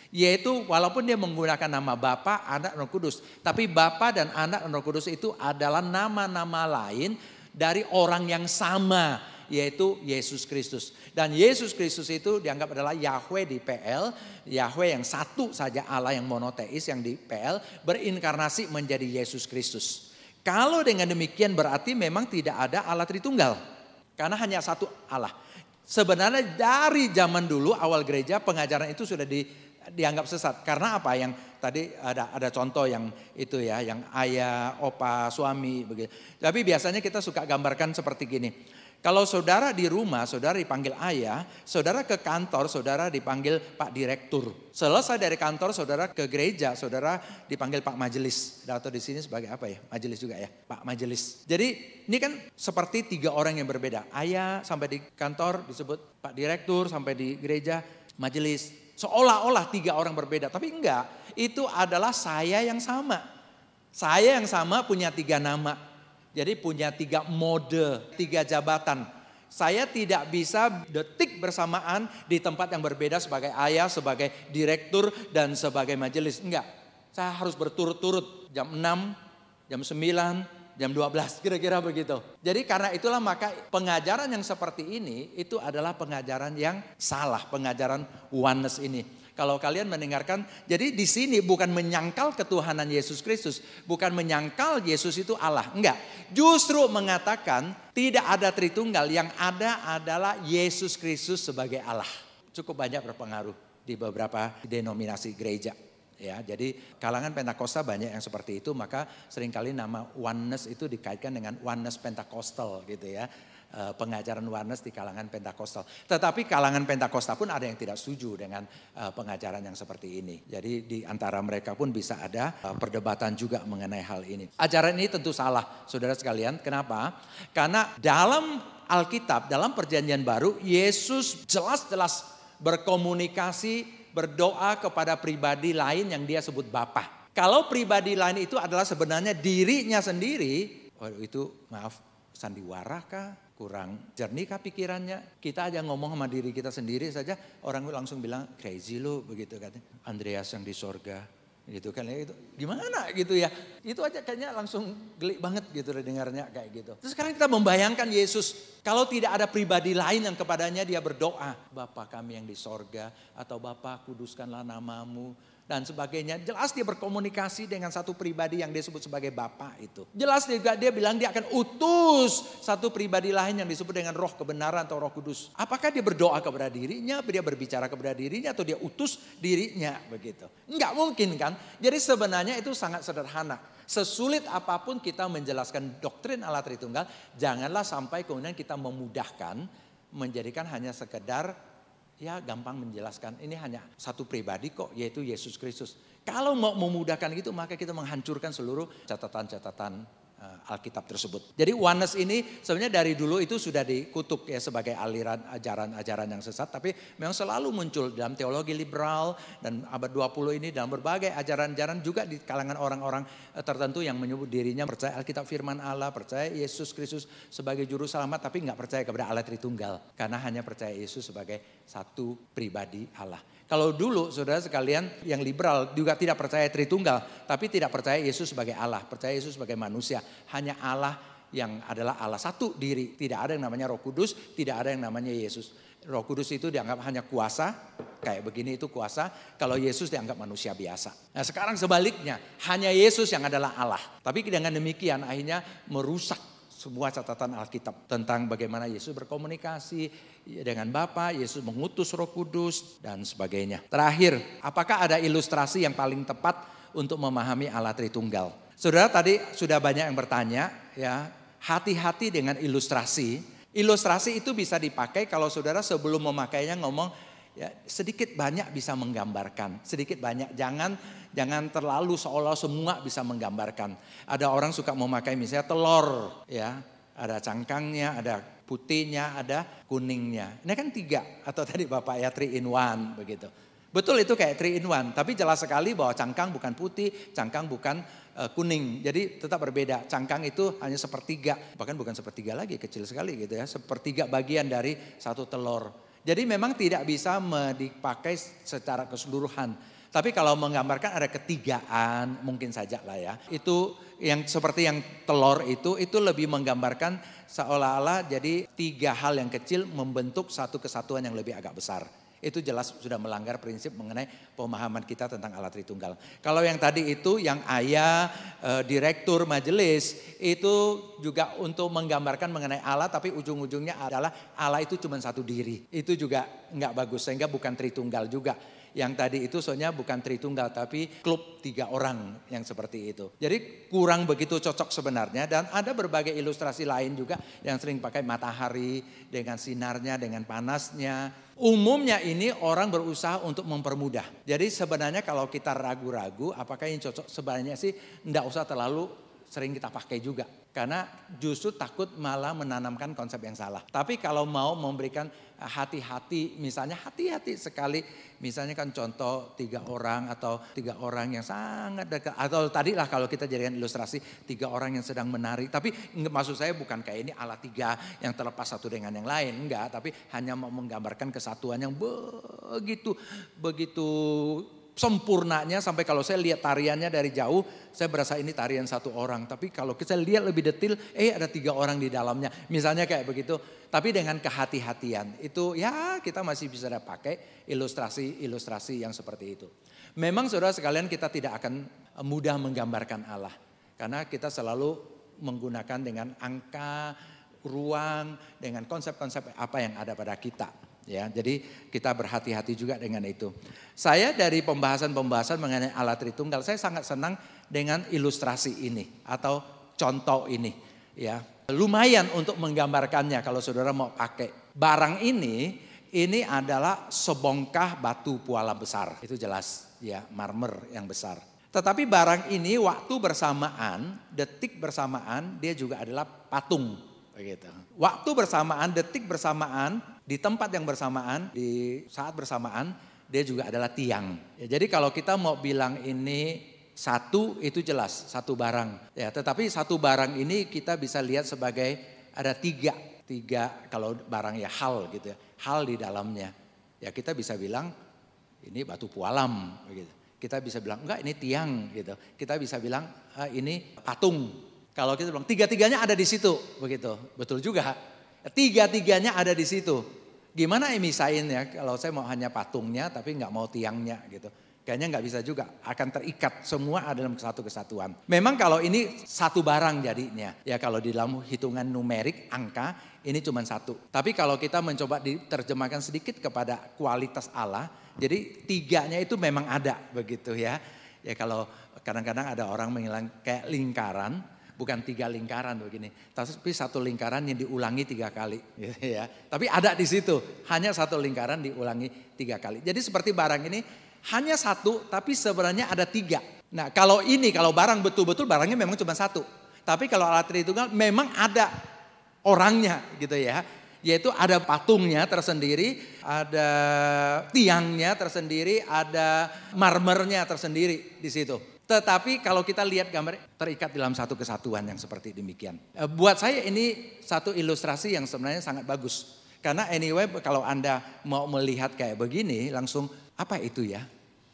Yaitu walaupun dia menggunakan nama Bapa, Anak, Roh Kudus. Tapi Bapa dan Anak dan Roh Kudus itu adalah nama-nama lain dari orang yang sama. Yaitu Yesus Kristus. Dan Yesus Kristus itu dianggap adalah Yahweh di PL. Yahweh yang satu saja Allah yang monoteis yang di PL berinkarnasi menjadi Yesus Kristus. Kalau dengan demikian berarti memang tidak ada Allah Tritunggal. Karena hanya satu Allah. Sebenarnya dari zaman dulu awal gereja pengajaran itu sudah dianggap sesat. Karena apa? Yang tadi ada contoh yang itu ya, yang ayah, opa, suami begitu. Tapi biasanya kita suka gambarkan seperti gini. Kalau saudara di rumah, saudara dipanggil ayah, saudara ke kantor, saudara dipanggil Pak Direktur. Selesai dari kantor, saudara ke gereja, saudara dipanggil Pak Majelis. Atau di sini sebagai apa ya? Majelis juga ya, Pak Majelis. Jadi ini kan seperti 3 orang yang berbeda. Ayah sampai di kantor disebut Pak Direktur, sampai di gereja Majelis. Seolah-olah 3 orang berbeda, tapi enggak. Itu adalah saya yang sama. Saya yang sama punya 3 nama. Jadi punya 3 mode, 3 jabatan. Saya tidak bisa detik bersamaan di tempat yang berbeda sebagai ayah, sebagai direktur, dan sebagai majelis. Enggak, saya harus berturut-turut. Jam 6, jam 9, jam 12, kira-kira begitu. Jadi karena itulah maka pengajaran yang seperti ini itu adalah pengajaran yang salah. Pengajaran oneness ini. Kalau kalian mendengarkan, jadi di sini bukan menyangkal ketuhanan Yesus Kristus, bukan menyangkal Yesus itu Allah, enggak. Justru mengatakan tidak ada Tritunggal, yang ada adalah Yesus Kristus sebagai Allah. Cukup banyak berpengaruh di beberapa denominasi gereja. Ya, jadi kalangan Pentakosta banyak yang seperti itu, maka seringkali nama oneness itu dikaitkan dengan oneness Pentakostal gitu ya. Pengajaran oneness di kalangan Pentakostal. Tetapi kalangan Pentakosta pun ada yang tidak setuju dengan pengajaran yang seperti ini. Jadi di antara mereka pun bisa ada perdebatan juga mengenai hal ini. Ajaran ini tentu salah, saudara sekalian. Kenapa? Karena dalam Alkitab, dalam Perjanjian Baru, Yesus jelas-jelas berkomunikasi, berdoa kepada pribadi lain yang dia sebut Bapa. Kalau pribadi lain itu adalah sebenarnya dirinya sendiri, itu maaf, sandiwara kah? Kurang jernih kah pikirannya? Kita aja ngomong sama diri kita sendiri saja, orang langsung bilang crazy lu begitu katanya. Andreas yang di sorga gitu kan, itu gimana gitu ya? Itu aja kayaknya langsung geli banget gitu dengarnya kayak gitu. Terus sekarang kita membayangkan Yesus kalau tidak ada pribadi lain yang kepadanya dia berdoa, Bapa kami yang di sorga, atau Bapa kuduskanlah namamu, dan sebagainya. Jelas dia berkomunikasi dengan satu pribadi yang dia sebut sebagai Bapa itu. Jelas juga dia bilang dia akan utus satu pribadi lain yang disebut dengan Roh kebenaran atau Roh Kudus. Apakah dia berdoa kepada dirinya, dia berbicara kepada dirinya, atau dia utus dirinya begitu? Enggak mungkin kan? Jadi sebenarnya itu sangat sederhana. Sesulit apapun kita menjelaskan doktrin Allah Tritunggal, janganlah sampai kemudian kita memudahkan, menjadikan hanya sekedar ya gampang menjelaskan, ini hanya satu pribadi kok, yaitu Yesus Kristus. Kalau mau memudahkan gitu, maka kita menghancurkan seluruh catatan-catatan Alkitab tersebut. Jadi oneness ini sebenarnya dari dulu itu sudah dikutuk ya sebagai aliran ajaran-ajaran yang sesat. Tapi memang selalu muncul dalam teologi liberal dan abad 20 ini dalam berbagai ajaran-ajaran juga di kalangan orang-orang tertentu yang menyebut dirinya percaya Alkitab firman Allah, percaya Yesus Kristus sebagai juru selamat, tapi nggak percaya kepada Allah Tritunggal. Karena hanya percaya Yesus sebagai satu pribadi Allah. Kalau dulu saudara sekalian yang liberal juga tidak percaya Tritunggal, tapi tidak percaya Yesus sebagai Allah, percaya Yesus sebagai manusia. Hanya Allah yang adalah Allah satu diri, tidak ada yang namanya Roh Kudus, tidak ada yang namanya Yesus. Roh Kudus itu dianggap hanya kuasa, kayak begini itu kuasa, kalau Yesus dianggap manusia biasa. Nah sekarang sebaliknya, hanya Yesus yang adalah Allah. Tapi dengan demikian akhirnya merusak semua catatan Alkitab tentang bagaimana Yesus berkomunikasi dengan Bapa, Yesus mengutus Roh Kudus dan sebagainya. Terakhir, apakah ada ilustrasi yang paling tepat untuk memahami Allah Tritunggal? Saudara tadi sudah banyak yang bertanya ya, hati-hati dengan ilustrasi. Ilustrasi itu bisa dipakai kalau saudara sebelum memakainya ngomong ya sedikit banyak bisa menggambarkan, sedikit banyak jangan terlalu seolah semua bisa menggambarkan. Ada orang suka memakai misalnya telur ya, ada cangkangnya, ada putihnya, ada kuningnya. Ini kan 3 atau tadi Bapak ya 3 in 1 begitu. Betul itu kayak 3 in 1, tapi jelas sekali bahwa cangkang bukan putih, cangkang bukan kuning. Jadi tetap berbeda. Cangkang itu hanya sepertiga, bahkan bukan sepertiga lagi, kecil sekali gitu ya, sepertiga bagian dari satu telur. Jadi memang tidak bisa dipakai secara keseluruhan. Tapi kalau menggambarkan ada ketigaan mungkin saja lah ya. Itu yang seperti yang telur itu lebih menggambarkan seolah-olah jadi 3 hal yang kecil membentuk satu kesatuan yang lebih agak besar. Itu jelas sudah melanggar prinsip mengenai pemahaman kita tentang Allah Tritunggal. Kalau yang tadi itu yang ayah, direktur majelis itu juga untuk menggambarkan mengenai Allah, tapi ujung-ujungnya adalah Allah itu cuma satu diri. Itu juga nggak bagus sehingga bukan Tritunggal juga. Yang tadi itu soalnya bukan Tritunggal tapi klub 3 orang yang seperti itu. Jadi kurang begitu cocok sebenarnya, dan ada berbagai ilustrasi lain juga yang sering pakai matahari dengan sinarnya, dengan panasnya. Umumnya ini orang berusaha untuk mempermudah. Jadi sebenarnya kalau kita ragu-ragu apakah ini cocok, sebenarnya sih enggak usah terlalu sering kita pakai juga. Karena justru takut malah menanamkan konsep yang salah. Tapi kalau mau memberikan hati-hati, misalnya hati-hati sekali. Misalnya kan contoh 3 orang atau 3 orang yang sangat dekat. Atau tadi lah kalau kita jadikan ilustrasi 3 orang yang sedang menari. Tapi maksud saya bukan kayak ini Allah 3 yang terlepas satu dengan yang lain. Enggak, tapi hanya mau menggambarkan kesatuan yang begitu sempurnanya sampai kalau saya lihat tariannya dari jauh, saya berasa ini tarian satu orang. Tapi kalau kita lihat lebih detail, ada 3 orang di dalamnya. Misalnya kayak begitu. Tapi dengan kehati-hatian itu ya kita masih bisa pakai ilustrasi yang seperti itu. Memang saudara sekalian kita tidak akan mudah menggambarkan Allah. Karena kita selalu menggunakan dengan angka, ruang, dengan konsep-konsep apa yang ada pada kita. Ya, jadi kita berhati-hati juga dengan itu. Saya dari pembahasan-pembahasan mengenai Allah Tritunggal, saya sangat senang dengan ilustrasi ini atau contoh ini. Ya, lumayan untuk menggambarkannya kalau saudara mau pakai. Barang ini adalah sebongkah batu puala besar. Itu jelas, ya, marmer yang besar. Tetapi barang ini waktu bersamaan, detik bersamaan, dia juga adalah patung. Begitu. Waktu bersamaan, detik bersamaan, di tempat yang bersamaan, di saat bersamaan, dia juga adalah tiang. Ya, jadi kalau kita mau bilang ini satu, itu jelas satu barang. Ya, tetapi satu barang ini kita bisa lihat sebagai ada tiga kalau barang ya hal gitu ya, hal di dalamnya. Ya kita bisa bilang ini batu pualam, begitu. Kita bisa bilang enggak ini tiang gitu. Kita bisa bilang ini patung. Kalau kita bilang tiga-tiganya ada di situ, begitu. Betul juga. Tiga-tiganya ada di situ. Gimana misain ya kalau saya mau hanya patungnya tapi nggak mau tiangnya gitu. Kayaknya nggak bisa juga, akan terikat semua ada dalam satu kesatuan. Memang kalau ini satu barang jadinya, ya kalau di dalam hitungan numerik, angka, ini cuma satu. Tapi kalau kita mencoba diterjemahkan sedikit kepada kualitas Allah, jadi tiganya itu memang ada begitu ya. Ya kalau kadang-kadang ada orang mengilang kayak lingkaran, bukan 3 lingkaran begini, tapi satu lingkaran yang diulangi 3 kali, gitu ya. Tapi ada di situ, hanya satu lingkaran diulangi 3 kali. Jadi seperti barang ini hanya satu, tapi sebenarnya ada 3. Nah kalau barang betul-betul barangnya memang cuma satu. Tapi kalau alat Tritunggal memang ada orangnya gitu ya. Yaitu ada patungnya tersendiri, ada tiangnya tersendiri, ada marmernya tersendiri di situ. Tetapi kalau kita lihat gambar terikat dalam satu kesatuan yang seperti demikian. Buat saya ini satu ilustrasi yang sebenarnya sangat bagus. Karena anyway kalau Anda mau melihat kayak begini langsung apa itu ya?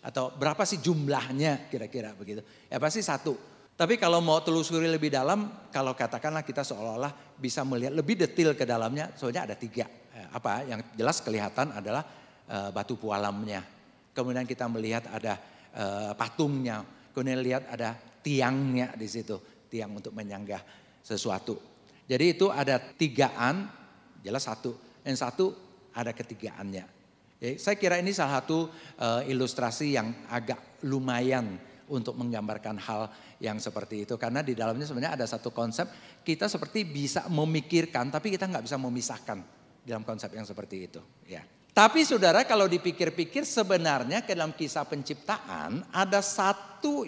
Atau berapa sih jumlahnya kira-kira begitu. Ya pasti satu. Tapi kalau mau telusuri lebih dalam, kalau katakanlah kita seolah-olah bisa melihat lebih detail ke dalamnya, soalnya ada 3. Apa yang jelas kelihatan adalah batu pualamnya. Kemudian kita melihat ada patungnya. Kemudian lihat ada tiangnya di situ. Tiang untuk menyanggah sesuatu. Jadi itu ada 3-an, jelas satu. Yang satu ada ketigaannya. Saya kira ini salah satu ilustrasi yang agak lumayan untuk menggambarkan hal yang seperti itu. Karena di dalamnya sebenarnya ada satu konsep kita seperti bisa memikirkan tapi kita nggak bisa memisahkan dalam konsep yang seperti itu. Ya. Tapi saudara kalau dipikir-pikir sebenarnya ke dalam kisah penciptaan ada satu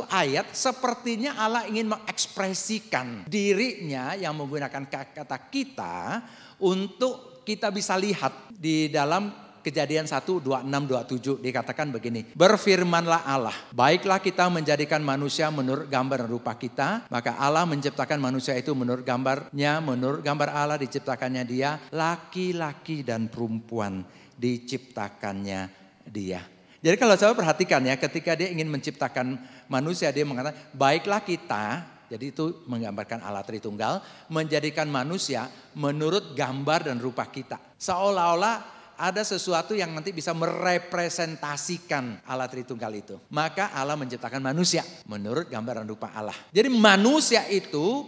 ayat sepertinya Allah ingin mengekspresikan dirinya yang menggunakan kata kita untuk kita bisa lihat di dalam Kejadian 1, 26, 27 dikatakan begini. Berfirmanlah Allah, baiklah kita menjadikan manusia menurut gambar dan rupa kita. Maka Allah menciptakan manusia itu menurut gambarnya, menurut gambar Allah diciptakannya dia. Laki-laki dan perempuan diciptakannya dia. Jadi kalau saya perhatikan ya ketika dia ingin menciptakan manusia dia mengatakan baiklah kita. Jadi itu menggambarkan Allah Tritunggal menjadikan manusia menurut gambar dan rupa kita. Seolah-olah ada sesuatu yang nanti bisa merepresentasikan Allah Tritunggal itu. Maka Allah menciptakan manusia menurut gambar dan rupa Allah. Jadi manusia itu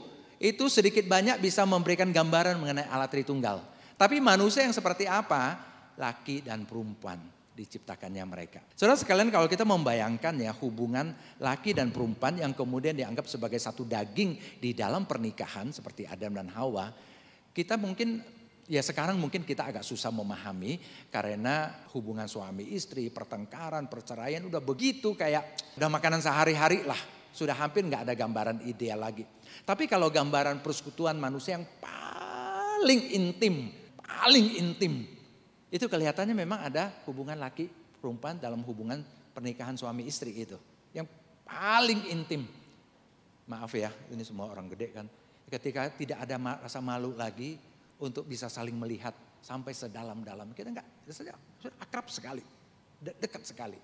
sedikit banyak bisa memberikan gambaran mengenai Allah Tritunggal. Tapi manusia yang seperti apa? Laki dan perempuan diciptakannya mereka. Saudara sekalian kalau kita membayangkan ya hubungan laki dan perempuan yang kemudian dianggap sebagai satu daging di dalam pernikahan seperti Adam dan Hawa. Kita mungkin ya sekarang mungkin kita agak susah memahami karena hubungan suami istri, pertengkaran, perceraian udah begitu kayak udah makanan sehari-hari lah. Sudah hampir gak ada gambaran ideal lagi. Tapi kalau gambaran persekutuan manusia yang paling intim. Itu kelihatannya memang ada hubungan laki perempuan dalam hubungan pernikahan suami istri itu. Yang paling intim. Maaf ya ini semua orang gede kan. Ketika tidak ada rasa malu lagi. Untuk bisa saling melihat sampai sedalam-dalam. Kita sudah akrab sekali, dekat sekali.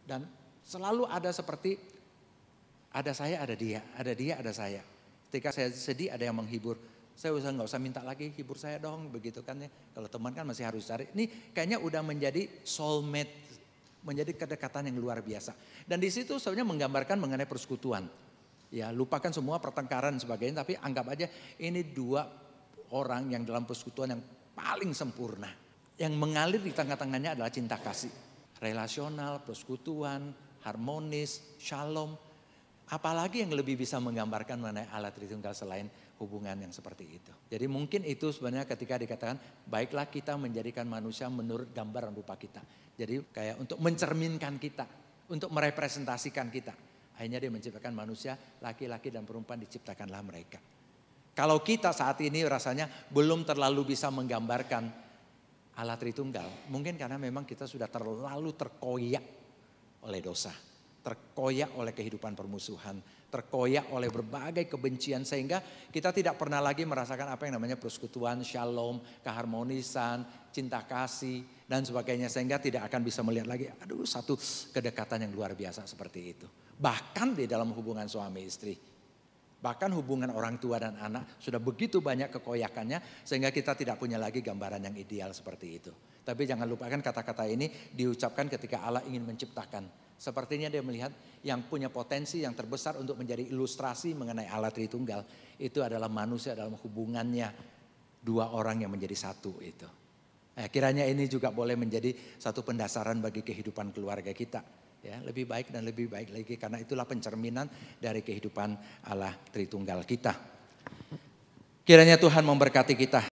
Dan selalu ada seperti ada saya, ada dia, ada saya. Ketika saya sedih ada yang menghibur. Saya nggak usah minta lagi hibur saya dong, begitu kan ya. Kalau teman kan masih harus cari. Ini kayaknya udah menjadi soulmate, menjadi kedekatan yang luar biasa. Dan di situ sebenarnya menggambarkan mengenai persekutuan. Ya lupakan semua pertengkaran dan sebagainya, tapi anggap aja ini 2 orang yang dalam persekutuan yang paling sempurna. Yang mengalir di tengah-tengahnya adalah cinta kasih. Relasional, persekutuan, harmonis, shalom. Apalagi yang lebih bisa menggambarkan mengenai Allah Tritunggal selain hubungan yang seperti itu. Jadi mungkin itu sebenarnya ketika dikatakan baiklah kita menjadikan manusia menurut gambar dan rupa kita. Jadi kayak untuk mencerminkan kita, untuk merepresentasikan kita. Akhirnya dia menciptakan manusia, laki-laki dan perempuan diciptakanlah mereka. Kalau kita saat ini rasanya belum terlalu bisa menggambarkan Allah Tritunggal. Mungkin karena memang kita sudah terlalu terkoyak oleh dosa. Terkoyak oleh kehidupan permusuhan. Terkoyak oleh berbagai kebencian. Sehingga kita tidak pernah lagi merasakan apa yang namanya persekutuan, shalom, keharmonisan, cinta kasih dan sebagainya. Sehingga tidak akan bisa melihat lagi satu kedekatan yang luar biasa seperti itu. Bahkan di dalam hubungan suami istri. Bahkan hubungan orang tua dan anak sudah begitu banyak kekoyakannya sehingga kita tidak punya lagi gambaran yang ideal seperti itu. Tapi jangan lupakan kata-kata ini diucapkan ketika Allah ingin menciptakan. Sepertinya dia melihat yang punya potensi yang terbesar untuk menjadi ilustrasi mengenai Allah Tritunggal. Itu adalah manusia dalam hubungannya dua orang yang menjadi satu itu. Kiranya ini juga boleh menjadi satu pendasaran bagi kehidupan keluarga kita. Ya, lebih baik dan lebih baik lagi karena itulah pencerminan dari kehidupan Allah Tritunggal kita. Kiranya Tuhan memberkati kita.